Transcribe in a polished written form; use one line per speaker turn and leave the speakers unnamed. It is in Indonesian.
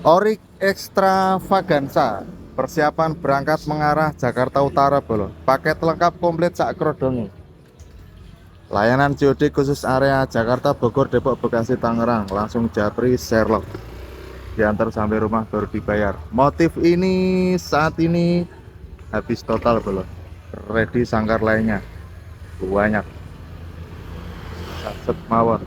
Orik Extravaganza, persiapan berangkat mengarah Jakarta Utara bolo. Paket lengkap komplit sak krodonge. Layanan COD khusus area Jakarta, Bogor, Depok, Bekasi, Tangerang. Langsung japri Sherlock. Diantar sampai rumah baru dibayar. Motif ini saat ini habis total bolo. Ready sangkar lainnya banyak. Set mawar.